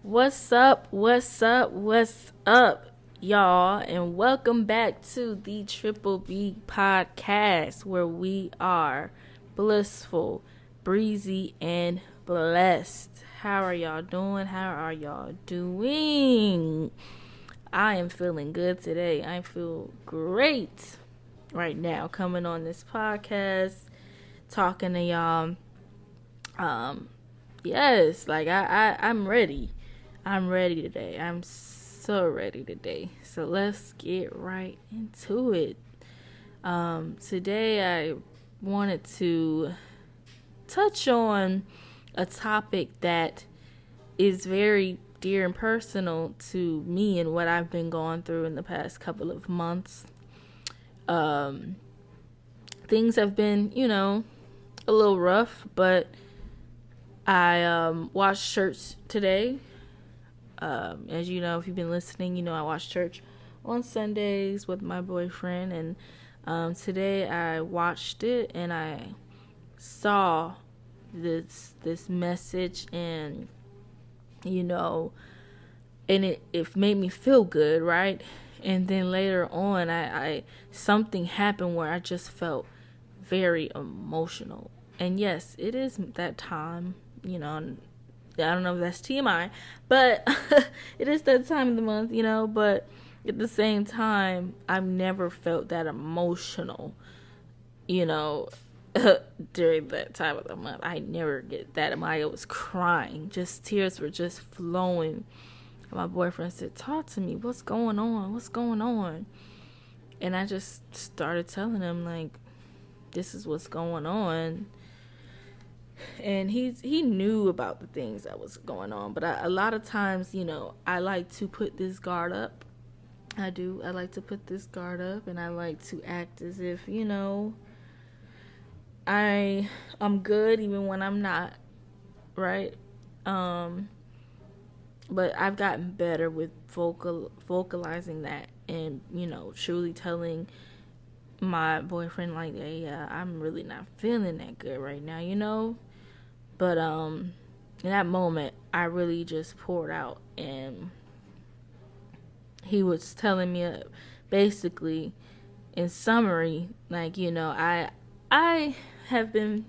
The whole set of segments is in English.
What's up? What's up? What's up, y'all? And welcome back to the Triple B podcast where we are blissful, breezy, and blessed. How are y'all doing? How are y'all doing? I am feeling good today. I feel great right now coming on this podcast, talking to y'all. Um, yes, like I'm ready. I'm ready today. I'm so ready today. So let's get right into it. Today I wanted to touch on a topic that is very dear and personal to me and what I've been going through in the past couple of months. Um, Things have been, a little rough, but I watched church today. As you know, if you've been listening, I watch church on Sundays with my boyfriend, and today I watched it and I saw this message, and and it made me feel good, right? And then later on, I something happened where I just felt very emotional. And yes, it is that time, I don't know if that's TMI, but it is that time of the month, but at the same time, I've never felt that emotional, you know, during that time of the month. I never get that. I was crying. Just tears were just flowing. My boyfriend said, "Talk to me. What's going on? What's going on?" And I just started telling him, like, this is what's going on. And he knew about the things that was going on, but a lot of times, I like to put this guard up. I do. I like to put this guard up, and I like to act as if, I'm good even when I'm not, right? But I've gotten better with vocalizing that, and truly telling my boyfriend, like, hey, I'm really not feeling that good right now. But in that moment, I really just poured out, and he was telling me, basically, in summary, like, I have been,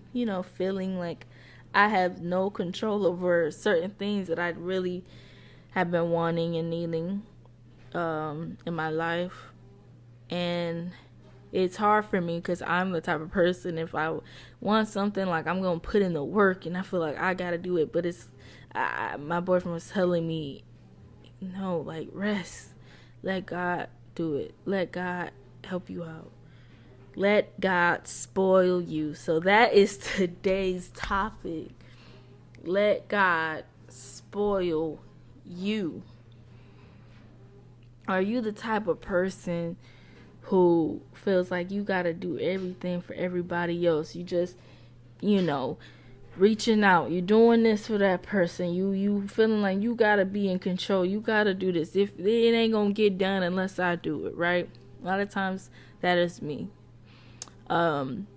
feeling like I have no control over certain things that I really have been wanting and needing in my life. And it's hard for me because I'm the type of person, if I want something, like, I'm going to put in the work, and I feel like I got to do it. But my boyfriend was telling me, no, like, rest. Let God do it. Let God help you out. Let God spoil you. So that is today's topic. Let God spoil you. Are you the type of person who feels like you gotta do everything for everybody else? You just, reaching out. You're doing this for that person. You feeling like you gotta be in control. You gotta do this. If it ain't gonna get done unless I do it, right? A lot of times that is me. And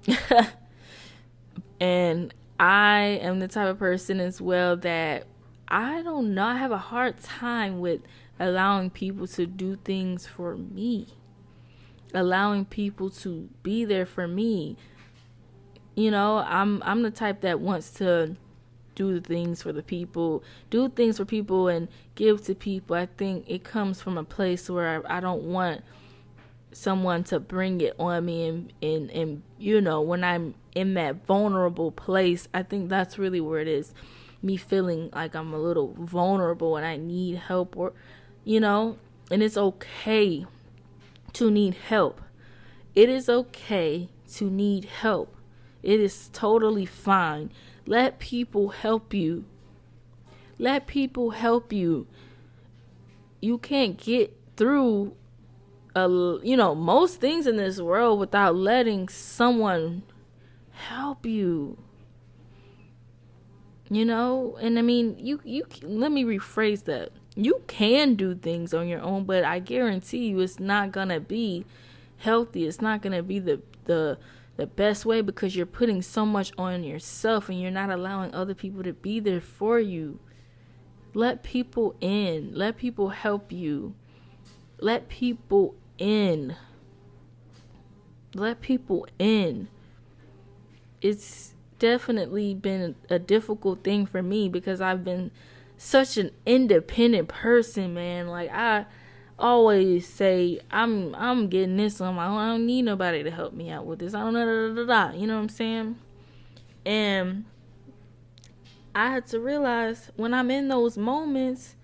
I am the type of person as well that I don't know. I have a hard time with allowing people to do things for me. Allowing people to be there for me. I'm the type that wants to do things for people and give to people. I think it comes from a place where I don't want someone to bring it on me, and when I'm in that vulnerable place, I think that's really where it is. Me feeling like I'm a little vulnerable and I need help, or and it's okay to need help. It is okay to need help. It is totally fine. Let people help you. Let people help you. You can't get through most things in this world without letting someone help you. And I mean, you let me rephrase that. You can do things on your own, but I guarantee you it's not gonna be healthy. It's not gonna be the best way, because you're putting so much on yourself and you're not allowing other people to be there for you. Let people in. Let people help you. Let people in. Let people in. It's definitely been a difficult thing for me because I've been such an independent person, man. Like, I always say I'm getting this on my own. I don't need nobody to help me out with this. I don't know, you know what I'm saying? And I had to realize when I'm in those moments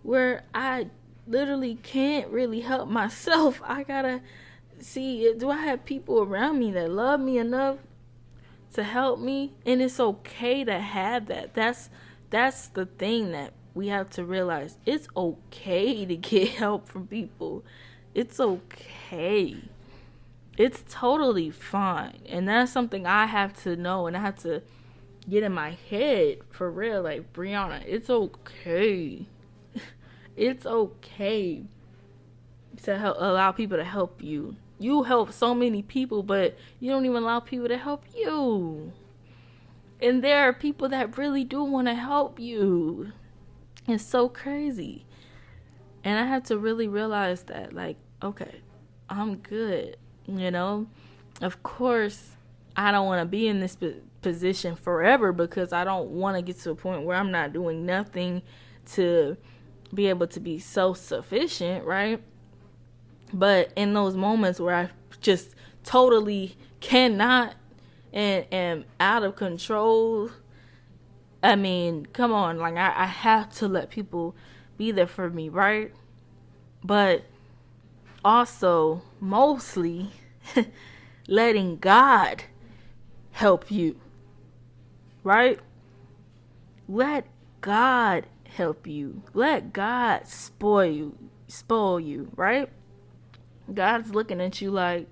where I literally can't really help myself, I gotta see, do I have people around me that love me enough to help me? And it's okay to have that. That's the thing that we have to realize. It's okay to get help from people. It's okay. It's totally fine. And that's something I have to know, and I have to get in my head for real. Like, Brianna, it's okay. It's okay to allow people to help you. You help so many people, but you don't even allow people to help you. And there are people that really do want to help you. It's so crazy. And I had to really realize that, like, okay, I'm good. You know, of course, I don't want to be in this position forever, because I don't want to get to a point where I'm not doing nothing to be able to be self-sufficient, right? But in those moments where I just totally cannot and am out of control, I mean, come on, like, I have to let people be there for me, right? But also, mostly, letting God help you, right? Let God help you. Let God spoil you, right? God's looking at you like,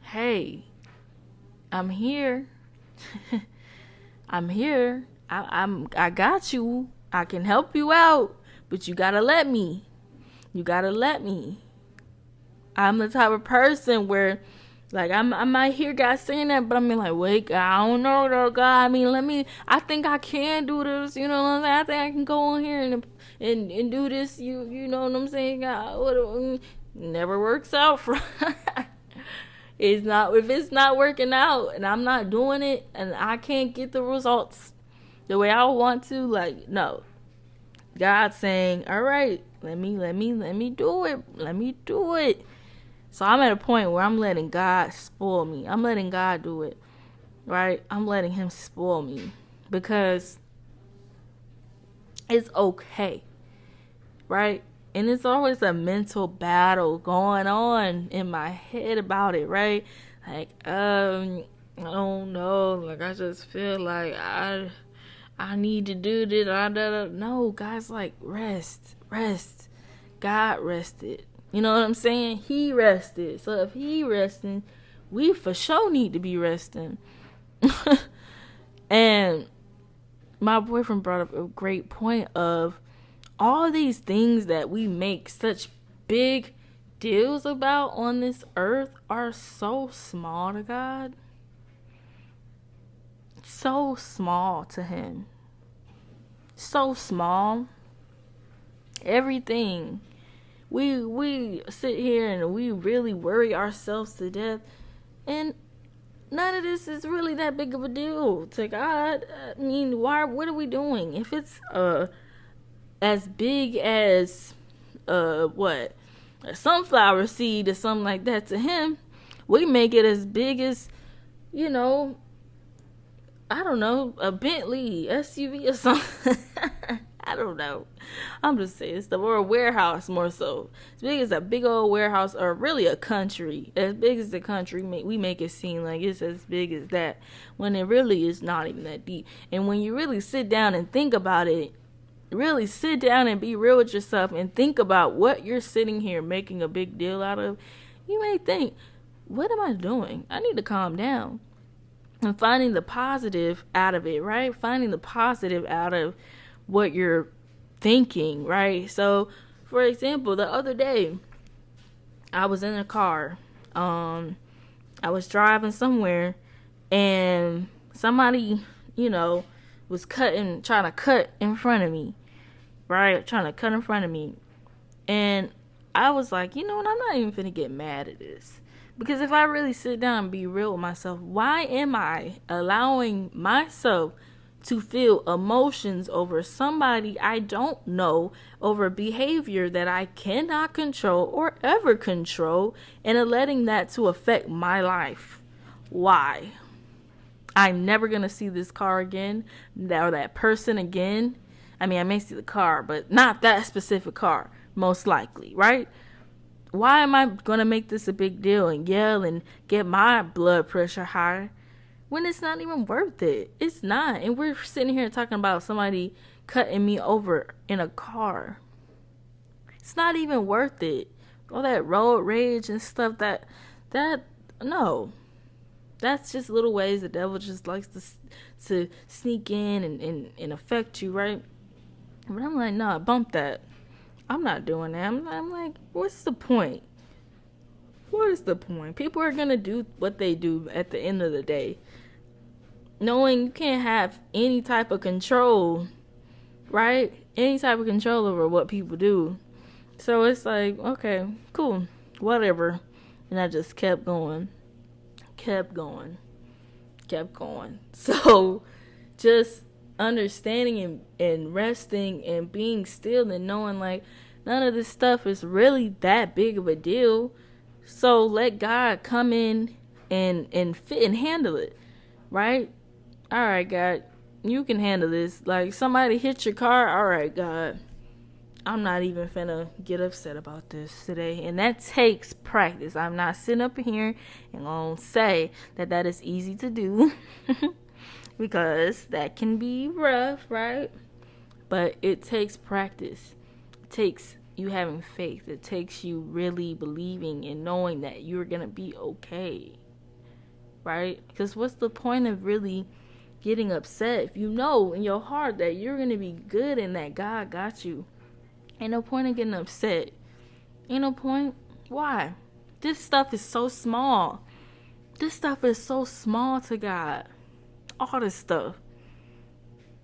hey, I'm here. I'm here. I got you. I can help you out, but you gotta let me. You gotta let me. I'm the type of person where, like, I might hear God saying that, but I'm like, wait, I don't know though, God. I mean, I think I can do this. You know what I'm saying? I think I can go on here and do this. You know what I'm saying? God, never works out for. It's not, if it's not working out and I'm not doing it and I can't get the results the way I want to, like, no. God's saying, all right, let me do it. Let me do it. So I'm at a point where I'm letting God spoil me. I'm letting God do it, right? I'm letting him spoil me, because it's okay, right? And it's always a mental battle going on in my head about it, right? Like, I don't know. Like, I just feel like I need to do this. No, God's like, rest. God rested. You know what I'm saying? He rested. So if he resting, we for sure need to be resting. And my boyfriend brought up a great point of all these things that we make such big deals about on this earth are so small to God. So small to him. So small. Everything. We sit here and we really worry ourselves to death, and none of this is really that big of a deal to God. I mean, what are we doing? If it's as big as what, a sunflower seed or something like that to him, we make it as big as, you know, I don't know, a Bentley SUV or something. I don't know. I'm just saying, it's the word warehouse more so. As big as a big old warehouse, or really a country. As big as the country, we make it seem like it's as big as that, when it really is not even that deep. And when you really sit down and think about it, really sit down and be real with yourself and think about what you're sitting here making a big deal out of, you may think, what am I doing? I need to calm down. And finding the positive out of it, right? Finding the positive out of what you're thinking, right? So, for example, the other day, I was in a car. I was driving somewhere, and somebody, was trying to cut in front of me, right? Trying to cut in front of me. And I was like, you know what? I'm not even finna get mad at this. Because if I really sit down and be real with myself, why am I allowing myself to feel emotions over somebody I don't know, over behavior that I cannot control or ever control, and letting that to affect my life? Why? I'm never going to see this car again, or that person again. I mean, I may see the car, but not that specific car, most likely, right? Why am I going to make this a big deal and yell and get my blood pressure high when it's not even worth it? It's not. And we're sitting here talking about somebody cutting me over in a car. It's not even worth it. All that road rage and stuff, no. That's just little ways the devil just likes to sneak in and affect you, right? But I'm like, nah, bump that. I'm not doing that. I'm like, what's the point? What is the point? People are going to do what they do at the end of the day. Knowing you can't have any type of control, right? Any type of control over what people do. So it's like, okay, cool, whatever. And I just kept going. So just understanding and resting and being still and knowing like none of this stuff is really that big of a deal. So let God come in and fit and handle it, right? All right, God, you can handle this. Like somebody hit your car. All right, God, I'm not even finna get upset about this today. And that takes practice. I'm not sitting up here and gonna say that is easy to do because that can be rough, right? But it takes practice. It takes you having faith. It takes you really believing and knowing that you're gonna be okay, right? Because what's the point of really getting upset if you know in your heart that you're gonna be good and that God got you? Ain't no point in getting upset. Ain't no point. Why? This stuff is so small. This stuff is so small to God. All this stuff.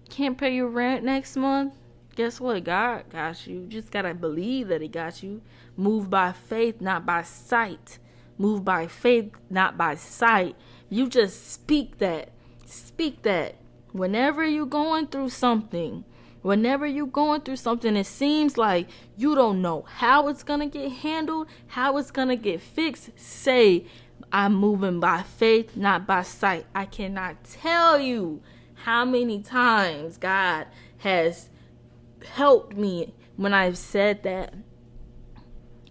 Can't pay your rent next month? Guess what? God got you. Just gotta believe that He got you. Move by faith, not by sight. Move by faith, not by sight. You just speak that. Speak that. Whenever you're going through something, it seems like you don't know how it's going to get handled, how it's going to get fixed. Say, I'm moving by faith, not by sight. I cannot tell you how many times God has helped me when I've said that.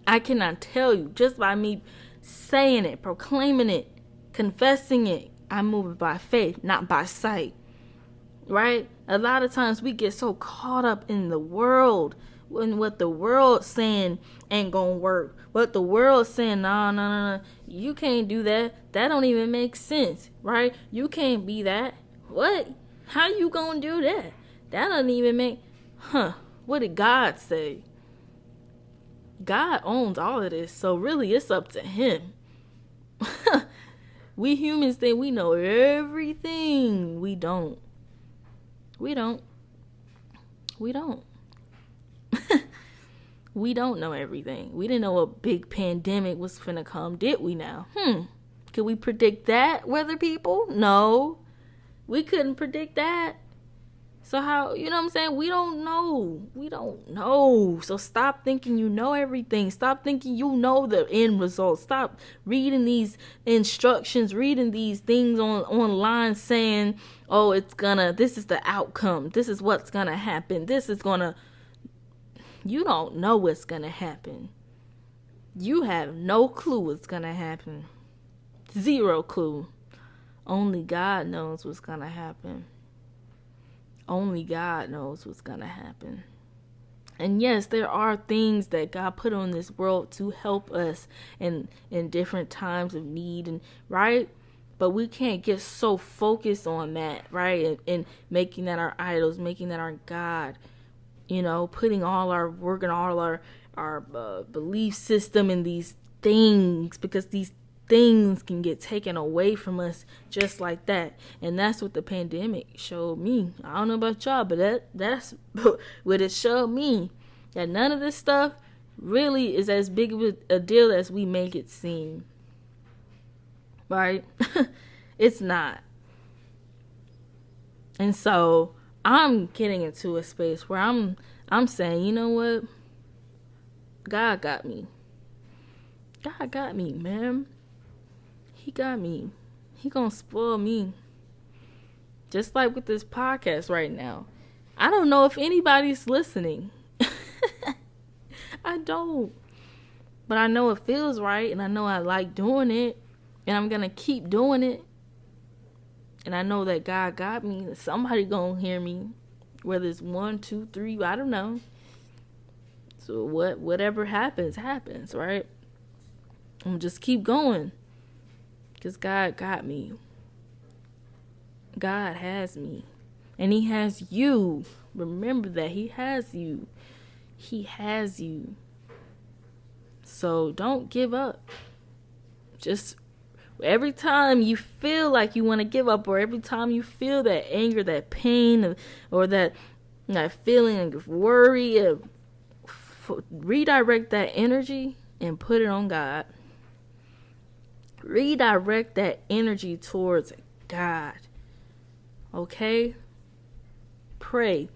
I cannot tell you, just by me saying it, proclaiming it, confessing it. I'm moving by faith, not by sight. Right? A lot of times we get so caught up in the world, when what the world's saying ain't gonna work. What the world's saying, no. You can't do that. That don't even make sense, right? You can't be that. What? How you gonna do that? That doesn't even make, what did God say? God owns all of this, so really it's up to Him. We humans think we know everything. We don't. We don't know everything. We didn't know a big pandemic was finna come, did we now? Could we predict that, weather people? No. We couldn't predict that. So how, you know what I'm saying? We don't know. So stop thinking you know everything. Stop thinking you know the end result. Stop reading these instructions, reading these things online saying, oh, this is the outcome. This is what's gonna happen. You don't know what's gonna happen. You have no clue what's gonna happen. Zero clue. Only God knows what's gonna happen. Only God knows what's going to happen. And yes, there are things that God put on this world to help us in different times of need, and right? But we can't get so focused on that, right? And making that our idols, making that our God, putting all our work and all our belief system in these things, because these things can get taken away from us just like that. And that's what the pandemic showed me. I don't know about y'all, but that's what it showed me. That none of this stuff really is as big of a deal as we make it seem. Right? It's not. And so I'm getting into a space where I'm saying, you know what? God got me. God got me, man. He got me. He gonna spoil me. Just like with this podcast right now. I don't know if anybody's listening. I don't. But I know it feels right, and I know I like doing it, and I'm gonna keep doing it. And I know that God got me. Somebody gonna hear me. Whether it's 1, 2, 3, I don't know. So whatever happens, right? I'm gonna just keep going. Because God got me. God has me. And He has you. Remember that. He has you. He has you. So don't give up. Just every time you feel like you want to give up, or every time you feel that anger, that pain, or that feeling of worry, redirect that energy and put it on God. Redirect that energy towards God. Okay? Pray.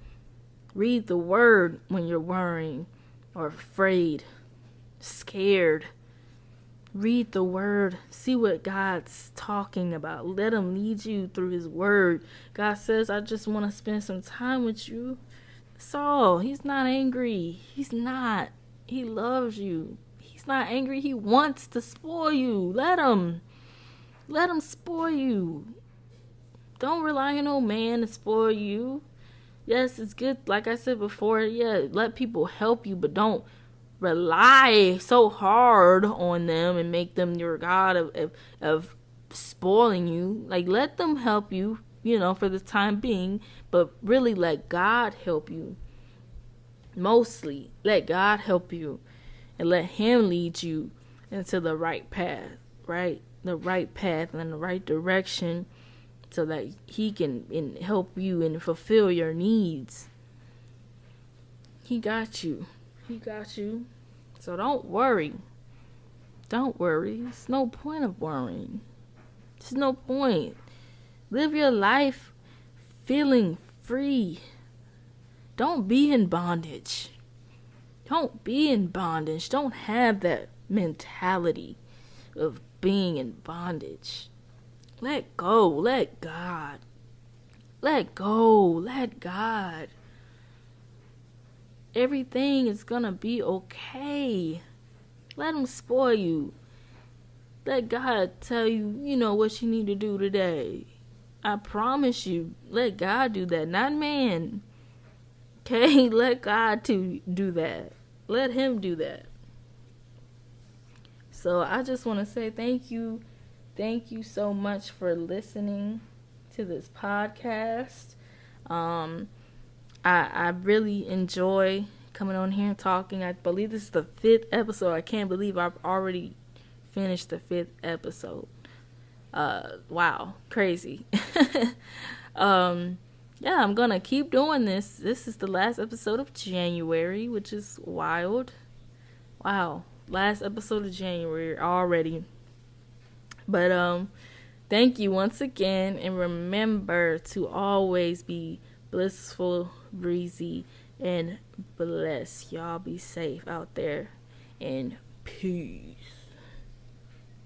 Read the word when you're worrying or afraid, scared. Read the word. See what God's talking about. Let Him lead you through His word. God says, I just want to spend some time with you. That's all. He's not angry. He's not. He loves you. He's not angry. He wants to spoil you. Let Him. Let Him spoil you. Don't rely on no man to spoil you. Yes, it's good. Like I said before, yeah, let people help you, but don't rely so hard on them and make them your God of spoiling you. Like, let them help you, for the time being, but really let God help you. Mostly, let God help you and let Him lead you into the right path, right? The right path and the right direction, so that He can help you and fulfill your needs. He got you. He got you. So don't worry. Don't worry. There's no point of worrying. There's no point. Live your life feeling free. Don't be in bondage. Don't be in bondage. Don't have that mentality of being in bondage. Let go. Let God. Let go. Let God. Everything is gonna be okay. Let Him spoil you. Let God tell you, what you need to do today. I promise you, let God do that, not man. Okay? Let God do that. Let Him do that. So I just want to say thank you. Thank you so much for listening to this podcast. I really enjoy coming on here and talking. I believe this is the 5th episode. I can't believe I've already finished the 5th episode. Wow, crazy. Yeah, I'm gonna keep doing this. This is the last episode of January, which is wild. Wow, last episode of January already. But thank you once again, and remember to always be blissful, breezy, and blessed. Y'all be safe out there, and peace.